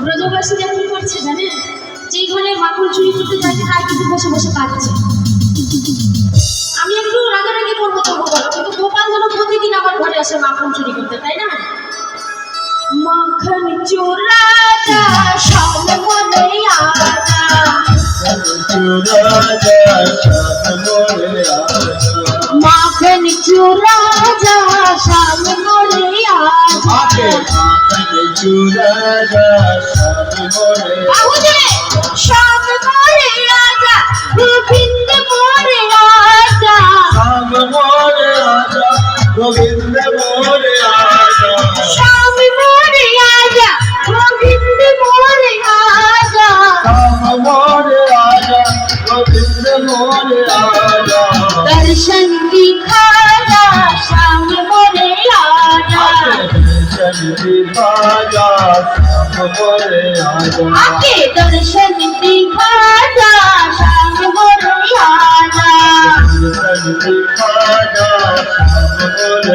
ব্রজবাসীরা কি করছে জানেন? যেই ঘরে মাখন চুরি করতে যাচ্ছে তাই কিন্তু বসে বসে কাঁদছে। আমি একটু রাগারাগি করবো তবু বলো, কিন্তু গোপাল যেন প্রতিদিন আমার ঘরে আসে মাখন চুরি করতে, তাই না? মাখন চোরা যা সব মনে আজা, মাখন চোরা যা সব মনে আজা, সব মনে আজা, গোবিন্দ মনে আজা, গোবিন্দ মোরে আজা, শ্যাম মোরে আজা, গোবিন্দ মোরে আজা, শ্যাম মোরে আজা, গোবিন্দ মোরে আজা, দর্শন দিখা যা শ্যাম মোরে আজা, দর্শন দিখা যা শ্যাম মোরে আজা, আকে দর্শন দিখা যা শ্যাম মোরে আজা, দর্শন দিখা যা শ্যাম মোরে